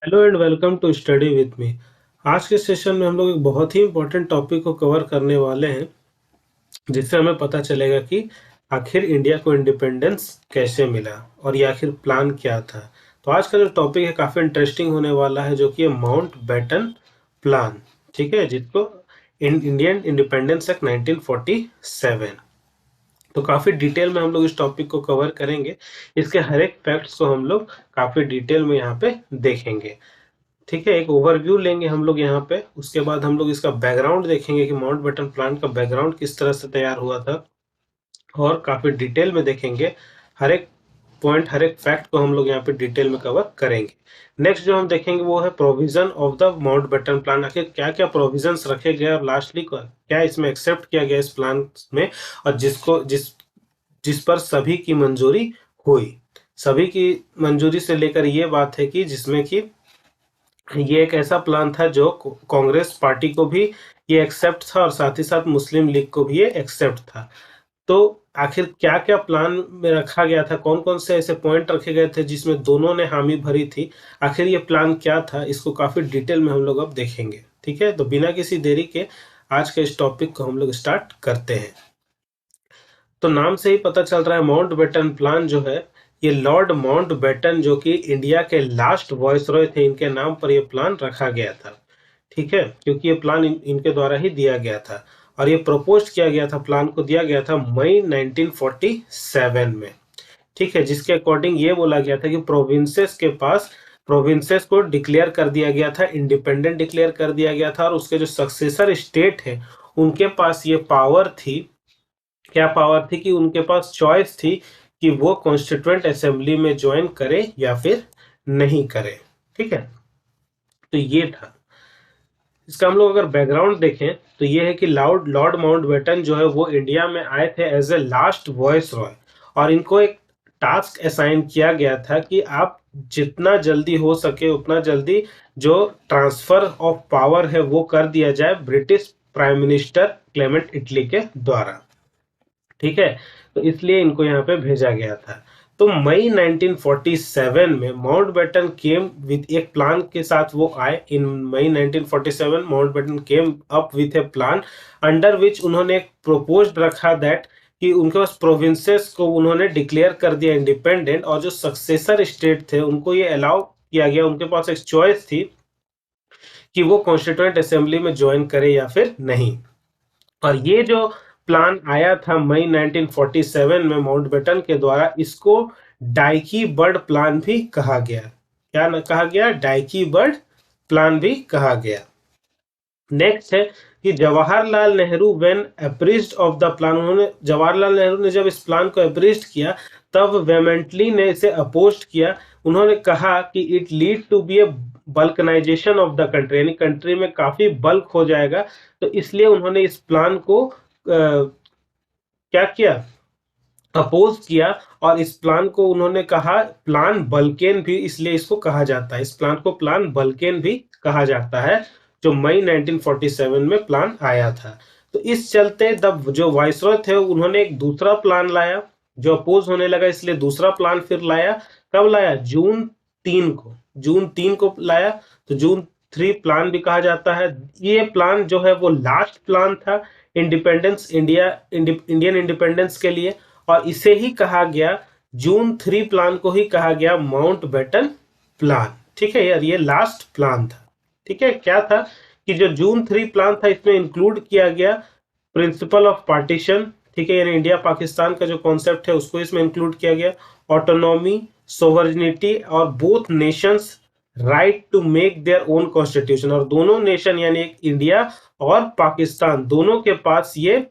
Hello and welcome to study with me. आज के session में हम लोग एक बहुत ही इम्पोर्टेंट टॉपिक को कवर करने वाले हैं, जिससे हमें पता चलेगा कि आखिर इंडिया को इंडिपेंडेंस कैसे मिला और ये आखिर प्लान क्या था। तो आज का जो टॉपिक है काफ़ी इंटरेस्टिंग होने वाला है, जो कि है माउंट बैटन प्लान। ठीक है, जिसको इंडियन इंडिपेंडेंस एक्ट 1947। तो काफ़ी डिटेल में हम लोग इस टॉपिक को कवर करेंगे। इसके हर एक फैक्ट्स को हम लोग काफ़ी डिटेल में यहाँ पे देखेंगे। ठीक है, एक ओवरव्यू लेंगे हम लोग यहाँ पे। उसके बाद हम लोग इसका बैकग्राउंड देखेंगे कि माउंटबेटन प्लान का बैकग्राउंड किस तरह से तैयार हुआ था, और काफी डिटेल में देखेंगे। हर एक पॉइंट, हर एक फैक्ट को हम लोग यहाँ पे डिटेल में कवर करेंगे। नेक्स्ट जो हम देखेंगे वो है provision of the Mountbatten plan. आखिर क्या क्या प्रोविजंस रखे गए और लास्टली क्या इसमें एक्सेप्ट किया गया इस प्लान में, और जिस पर सभी की मंजूरी हुई। सभी की मंजूरी से लेकर ये बात है कि जिसमें कि ये एक ऐसा प्लान था जो कांग्रेस पार्टी को भी ये एक्सेप्ट था, और साथ ही साथ मुस्लिम लीग को भी ये एक्सेप्ट था। तो आखिर क्या क्या प्लान में रखा गया था, कौन कौन से ऐसे पॉइंट रखे गए थे जिसमें दोनों ने हामी भरी थी, आखिर ये प्लान क्या था, इसको काफी डिटेल में हम लोग अब देखेंगे। ठीक है, तो बिना किसी देरी के आज के इस टॉपिक को हम लोग स्टार्ट करते हैं। तो नाम से ही पता चल रहा है, माउंटबेटन प्लान जो है, ये लॉर्ड माउंटबेटन जो कि इंडिया के लास्ट वायसरॉय थे, इनके नाम पर ये प्लान रखा गया था। ठीक है, क्योंकि ये प्लान इनके द्वारा ही दिया गया था, और ये प्रपोज किया गया था, प्लान को दिया गया था मई 1947 में। ठीक है, जिसके अकॉर्डिंग ये बोला गया था कि प्रोविंसेस को डिक्लेयर कर दिया गया था, इंडिपेंडेंट डिक्लेयर कर दिया गया था, और उसके जो सक्सेसर स्टेट है उनके पास ये पावर थी। क्या पावर थी कि उनके पास चॉइस थी कि वो कॉन्स्टिट्यूएंट असेंबली में ज्वाइन करे या फिर नहीं करे। ठीक है, तो ये था इसका। हम लोग अगर बैकग्राउंड देखें तो ये है कि लॉर्ड माउंटबेटन जो है वो इंडिया में आए थे as a last viceroy, और इनको एक टास्क असाइन किया गया था कि आप जितना जल्दी हो सके उतना जल्दी जो ट्रांसफर ऑफ पावर है वो कर दिया जाए British prime minister Clement Italy के द्वारा। ठीक है, तो इसलिए इनको यहाँ पे भेजा गया था। तो मई 1947 में माउंटबेटन केम विद एक प्लान के साथ वो आए। इन मई 1947 Mountbatten came up with A plan under which उन्होंने एक प्रोपोज रखा दैट कि उनके पास प्रोविंसेस को उन्होंने डिक्लेयर कर दिया इंडिपेंडेंट, और जो सक्सेसर स्टेट थे उनको ये अलाउ किया गया, उनके पास एक चॉइस थी कि वो कॉन्स्टिट्यूएंट असेंबली में ज्वाइन करे या फिर नहीं। और ये जो प्लान आया था मई 1947 में माउंटबेटन के द्वारा, इसको डाइकी बर्ड प्लान भी कहा गया। क्या न कहा गया? डाइकी बर्ड प्लान भी कहा गया। नेक्स्ट है कि Jawaharlal Nehru when apprised of the plan, उन्होंने जवाहरलाल नेहरू ने जब इस प्लान को अप्रीज्ड किया तब वेमेंटली ने इसे अपोज किया। उन्होंने कहा कि it lead to be a balkanization of the country, यानी कंट्री में काफी बल्क हो जाएगा। तो इसलिए उन्होंने इस प्लान को क्या किया? अपोज किया, और इस प्लान को उन्होंने कहा प्लान बल्केन भी, इसलिए इसको कहा जाता है, इस प्लान को प्लान बल्केन भी कहा जाता है, जो मई 1947 में प्लान आया था। तो इस चलते तब जो वाइसरॉय थे उन्होंने एक दूसरा प्लान लाया जो अपोज होने लगा, इसलिए दूसरा प्लान फिर लाया। कब लाया? जून 3 को लाया। तो जून 3 प्लान भी कहा जाता है। ये प्लान जो है वो लास्ट प्लान था इंडियन इंडिपेंडेंस के लिए, और इसे ही कहा गया, जून 3 प्लान को ही कहा गया माउंटबेटन प्लान। ठीक है यार, ये लास्ट प्लान था। ठीक है, क्या था कि जो जून 3 प्लान था इसमें इंक्लूड किया गया प्रिंसिपल ऑफ पार्टीशन। ठीक है, यानी इंडिया पाकिस्तान का जो कॉन्सेप्ट है उसको इसमें इंक्लूड किया गया। ऑटोनॉमी, सोवर्निटी और both nations right to make their own constitution, और दोनों नेशन यानी इंडिया और पाकिस्तान दोनों के पास ये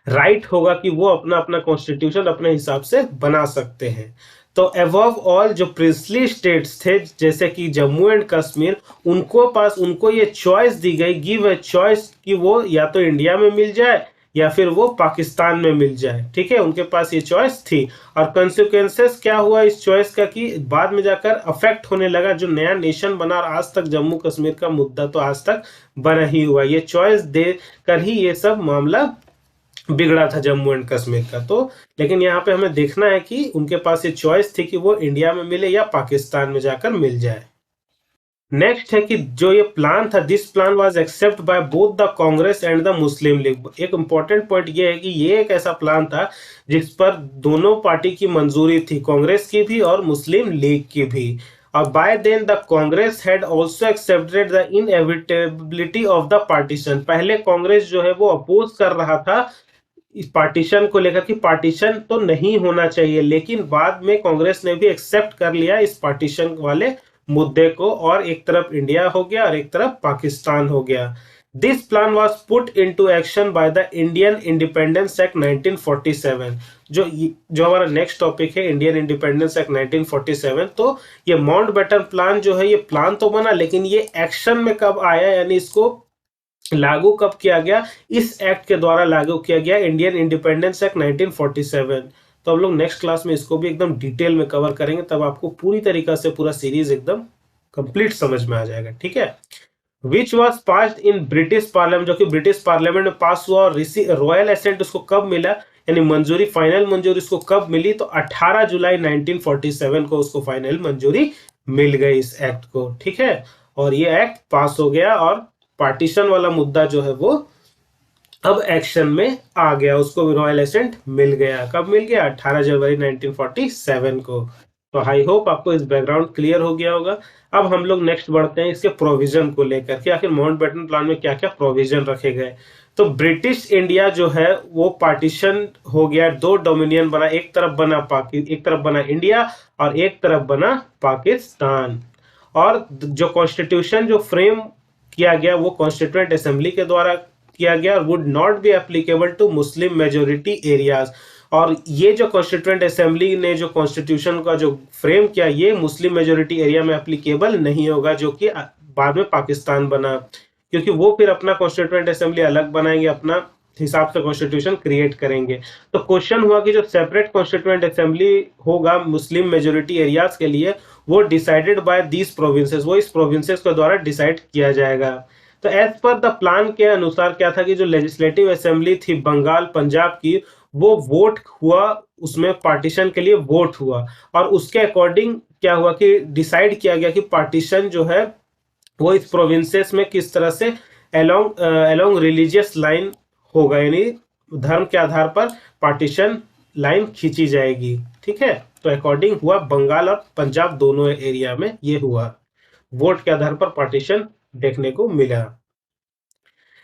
राइट होगा कि वो अपना अपना कॉन्स्टिट्यूशन अपने हिसाब से बना सकते हैं। तो अबव ऑल जो प्रिंसली स्टेट्स थे जैसे कि जम्मू एंड कश्मीर, उनको ये चॉइस दी गई, गिव ए चॉइस कि वो या तो इंडिया में मिल जाए या फिर वो पाकिस्तान में मिल जाए। ठीक है, उनके पास ये चॉइस थी। और कंसिक्वेंसेस क्या हुआ इस चॉइस का कि बाद में जाकर अफेक्ट होने लगा जो नया नेशन बना, और आज तक जम्मू कश्मीर का मुद्दा तो आज तक बना ही हुआ। ये चॉइस दे कर ही ये सब मामला बिगड़ा था जम्मू एंड कश्मीर का। तो लेकिन यहाँ पे हमें देखना है कि उनके पास ये चॉइस थी कि वो इंडिया में मिले या पाकिस्तान में जाकर मिल जाए। नेक्स्ट है कि जो ये प्लान था, this plan was except by both the Congress and the Muslim league. एक इंपॉर्टेंट पॉइंट ये है कि ये एक ऐसा प्लान था जिस पर दोनों पार्टी की मंजूरी थी, कांग्रेस की भी और मुस्लिम लीग की भी। और by then the Congress had also accepted the inevitability of the partition. पहले कांग्रेस जो है वो अपोज कर रहा था इस पार्टीशन को लेकर कि पार्टीशन तो नहीं होना चाहिए, लेकिन बाद में कांग्रेस ने भी एक्सेप्ट कर लिया इस पार्टीशन वाले मुद्दे को, और एक तरफ इंडिया हो गया और एक तरफ पाकिस्तान हो गया। This plan was put into action by the Indian independence act 1947। जो हमारा नेक्स्ट टॉपिक है, इंडियन इंडिपेंडेंस एक्ट 1947। तो ये माउंटबेटन प्लान जो है, ये प्लान तो बना, लेकिन ये एक्शन में कब आया, यानी इसको लागू कब किया गया, इस एक्ट के द्वारा लागू किया गया, इंडियन इंडिपेंडेंस एक्ट 1947। तो हम लोग नेक्स्ट क्लास में इसको भी एकदम डिटेल में कवर करेंगे, तब आपको पूरी तरीका से पूरा सीरीज एकदम कंप्लीट समझ में आ जाएगा, ठीक है। Which was passed in British parliament, जो कि ब्रिटिश पार्लियामेंट में पास हुआ, और रॉयल एसेंट उसको कब मिला, यानी मंजूरी, फाइनल मंजूरी उसको कब मिली, तो 18 जुलाई 1947 को उसको फाइनल मंजूरी मिल गई इस एक्ट को, ठीक है। और ये एक्ट पास हो गया और पार्टीशन वाला मुद्दा जो है वो अब एक्शन में आ गया, उसको रॉयल एसेंट मिल गया। कब मिल गया? 18 जनवरी 1947 को। तो आई होप आपको इस बैकग्राउंड क्लियर हो गया होगा। अब हम लोग नेक्स्ट बढ़ते हैं इसके प्रोविजन को लेकर कि आखिर माउंटबेटन प्लान में क्या क्या प्रोविजन रखे गए। तो ब्रिटिश इंडिया जो है वो पार्टीशन हो गया, दो डोमिनियन बना, एक तरफ बना इंडिया और एक तरफ बना पाकिस्तान। और जो कॉन्स्टिट्यूशन जो फ्रेम किया गया वो कॉन्स्टिट्यूएंट असेंबली के द्वारा किया गया, और would not be applicable to Muslim majority areas. और ये जो कॉन्स्टिट्यूएंट असेंबली ने जो कॉन्स्टिट्यूशन का जो फ्रेम किया, ये मुस्लिम मेजोरिटी एरिया में एप्लीकेबल नहीं होगा, जो कि बाद में पाकिस्तान बना, क्योंकि वो फिर अपना कॉन्स्टिट्यूएंट असेंबली अलग बनाएंगे, अपना हिसाब से कॉन्स्टिट्यूशन क्रिएट करेंगे। तो क्वेश्चन हुआ कि जो सेपरेट कॉन्स्टिट्यूएंट असेंबली होगा मुस्लिम मेजोरिटी एरियाज के लिए, वो डिसाइडेड बाय दीज प्रोविंसेस, वो इस प्रोविंसेस के द्वारा डिसाइड किया जाएगा। तो एज पर द प्लान के अनुसार क्या था कि जो लेजिस्लेटिव असेंबली थी बंगाल पंजाब की, वो वोट हुआ, उसमें पार्टीशन के लिए वोट हुआ, और उसके अकॉर्डिंग क्या हुआ कि डिसाइड किया गया कि पार्टीशन जो है वो इस प्रोविंसेस में किस तरह से अलोंग रिलीजियस लाइन होगा, यानी धर्म के आधार पर पार्टीशन लाइन खींची जाएगी, ठीक है। तो अकॉर्डिंग हुआ बंगाल और पंजाब दोनों एरिया में ये हुआ, वोट के आधार पर पार्टीशन देखने को मिला।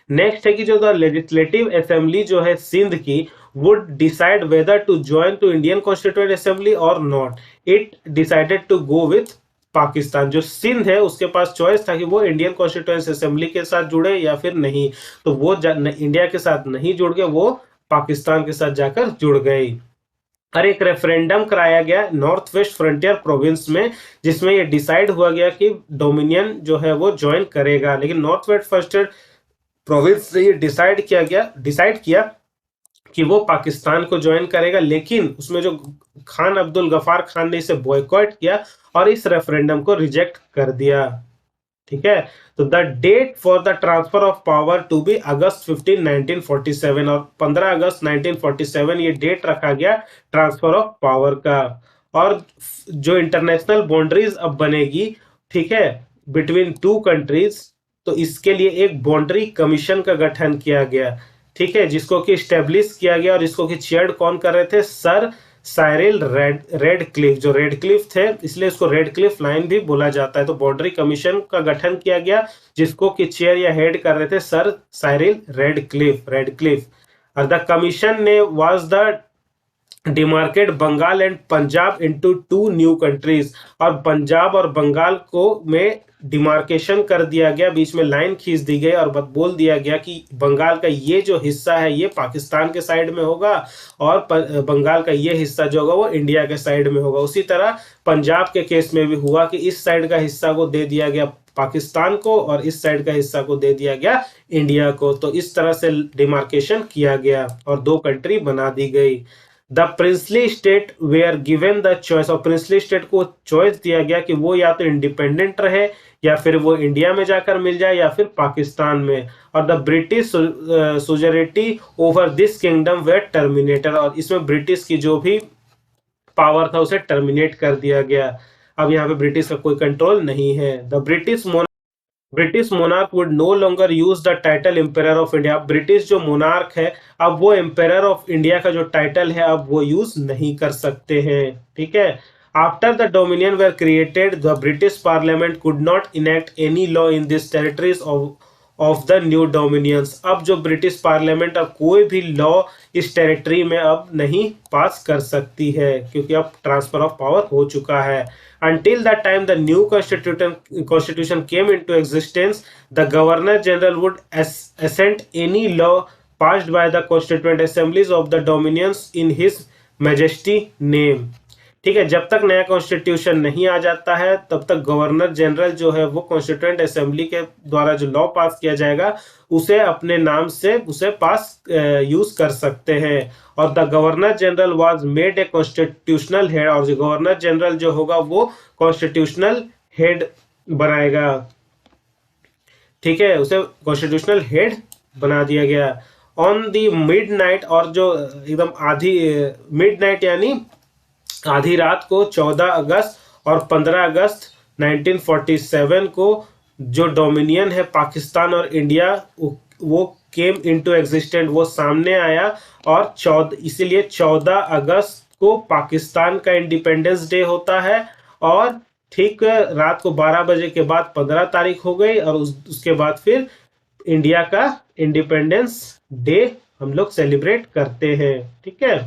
नेक्स्ट है कि जो द लेजिस्लेटिव असेंबली जो है सिंध की, would decide whether to join to Indian constituent assembly और not. It decided to go with Pakistan. जो सिंध है उसके पास चॉइस था कि वो इंडियन कॉन्स्टिट्यूएंट असेंबली के साथ जुड़े या फिर नहीं, तो वो इंडिया के साथ नहीं जुड़ गए, वो पाकिस्तान के साथ जाकर जुड़ गई। और एक रेफरेंडम कराया गया नॉर्थ वेस्ट फ्रंटियर प्रोविंस में, जिसमें ये डिसाइड हुआ गया कि डोमिनियन जो है वो ज्वाइन करेगा, लेकिन नॉर्थ वेस्ट फ्रंटियर प्रोविंस से ये डिसाइड किया कि वो पाकिस्तान को ज्वाइन करेगा, लेकिन उसमें जो खान अब्दुल गफार खान ने इसे बॉयकॉट किया और इस रेफरेंडम को रिजेक्ट कर दिया, ठीक है। तो the date for the transfer of power to be August 15 1947, और 15 अगस्त 1947 ये डेट रखा गया ट्रांसफर ऑफ पावर का। और जो इंटरनेशनल बाउंड्रीज अब बनेगी, ठीक है, बिटवीन टू कंट्रीज, तो इसके लिए एक बाउंड्री कमीशन का गठन किया गया, ठीक है, जिसको कि स्टेब्लिश किया गया, और इसको कि चेयर कौन कर रहे थे? सर साइरिल रेड क्लिफ, जो रेड क्लिफ थे इसलिए इसको रेड क्लिफ लाइन भी बोला जाता है। तो बाउंड्री कमीशन का गठन किया गया, जिसको कि चेयर या हेड कर रहे थे सर साइरिल रेड क्लिफ। और द कमीशन ने was the demarcate Bengal and Punjab into two new countries. और पंजाब और बंगाल को में डिमार्केशन कर दिया गया, बीच में लाइन खींच दी गई, और बोल दिया गया कि बंगाल का ये जो हिस्सा है ये पाकिस्तान के साइड में होगा, और बंगाल का ये हिस्सा जो होगा वो इंडिया के साइड में होगा। उसी तरह पंजाब के केस में भी हुआ कि इस साइड का हिस्सा को दे दिया गया पाकिस्तान को, और इस साइड का हिस्सा को दे दिया गया इंडिया को। तो इस तरह से डिमार्केशन किया गया और दो कंट्री बना दी गई। The princely state were given the choice, और प्रिंसली स्टेट को चॉइस दिया गया कि वो या तो इंडिपेंडेंट रहे, या फिर वो इंडिया में जाकर मिल जाए, या फिर पाकिस्तान में। और the British suzerainty over this kingdom were terminated, और इसमें ब्रिटिश की जो भी पावर था उसे टर्मिनेट कर दिया गया। अब यहाँ पे ब्रिटिश का कोई कंट्रोल नहीं है। The British monarch would know longer use the title emperor of India. British जो मोनार्क है अब वो एम्पेरर ऑफ इंडिया का जो टाइटल है अब वो यूज नहीं कर सकते हैं। ठीक है। After the dominion were created the British parliament could not enact any law in this territories of the new dominions. अब जो ब्रिटिश पार्लियामेंट अब कोई भी लॉ इस टेरिटरी में अब नहीं पास कर सकती है क्योंकि अब ट्रांसफर ऑफ पावर हो चुका है। Until that time, the new constitution came into existence, the Governor General would assent any law passed by the constituent assemblies of the dominions in His Majesty name। ठीक है, जब तक नया constitution नहीं आ जाता है तब तक गवर्नर जनरल जो है वो कॉन्स्टिट्यूएंट असेंबली के द्वारा जो लॉ पास किया जाएगा उसे अपने नाम से उसे पास यूज कर सकते हैं। और the governor general was made a constitutional head, और जो गवर्नर जनरल जो होगा वो कॉन्स्टिट्यूशनल हेड बनाएगा। ठीक है, उसे कॉन्स्टिट्यूशनल हेड बना दिया गया। ऑन दी मिडनाइट, और जो एकदम आधी मिडनाइट यानी आधी रात को 14 अगस्त और 15 अगस्त 1947 को जो डोमिनियन है पाकिस्तान और इंडिया वो केम इनटू एग्जिस्टेंट, वो सामने आया। और इसीलिए 14 अगस्त को पाकिस्तान का इंडिपेंडेंस डे होता है। और ठीक रात को 12 बजे के बाद 15 तारीख हो गई और उसके बाद फिर इंडिया का इंडिपेंडेंस डे हम लोग सेलिब्रेट करते हैं। ठीक है,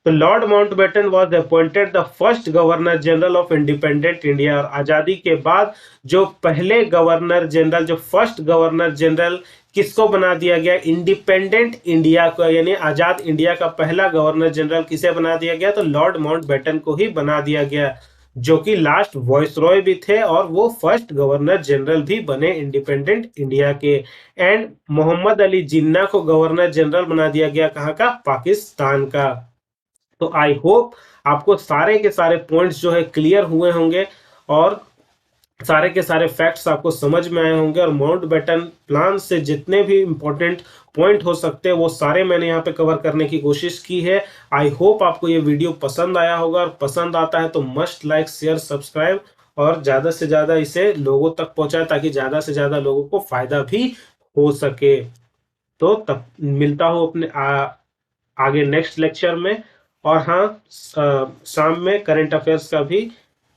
तो Lord Mountbatten was appointed the first governor general of independent India. और आजादी के बाद जो पहले गवर्नर जनरल, जो फर्स्ट गवर्नर जनरल किसको बना दिया गया? इंडिपेंडेंट इंडिया को, यानी आजाद इंडिया का पहला गवर्नर जनरल किसे बना दिया गया? तो लॉर्ड माउंटबेटन को ही बना दिया गया, जो कि लास्ट वॉइसरॉय भी थे और वो फर्स्ट गवर्नर जनरल भी बने इंडिपेंडेंट इंडिया के। एंड मोहम्मद अली जिन्ना को गवर्नर जनरल बना दिया गया, कहाँ का? पाकिस्तान का। तो आई होप आपको सारे के सारे पॉइंट्स जो है क्लियर हुए होंगे और सारे के सारे फैक्ट्स आपको समझ में आए होंगे। और माउंटबेटन प्लान से जितने भी इंपॉर्टेंट पॉइंट हो सकते हैं वो सारे मैंने यहाँ पे कवर करने की कोशिश की है। आई होप आपको ये वीडियो पसंद आया होगा, और पसंद आता है तो मस्ट लाइक शेयर सब्सक्राइब और ज़्यादा से ज़्यादा इसे लोगों तक पहुँचाए ताकि ज़्यादा से ज़्यादा लोगों को फ़ायदा भी हो सके। तो तब मिलता हूँ अपने आगे नेक्स्ट लेक्चर में। और हाँ, शाम में करंट अफेयर्स का भी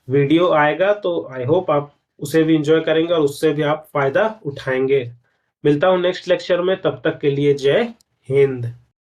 वीडियो आएगा, तो आई होप आप उसे भी एंजॉय करेंगे और उससे भी आप फायदा उठाएंगे। मिलता हूँ नेक्स्ट लेक्चर में, तब तक के लिए जय हिंद।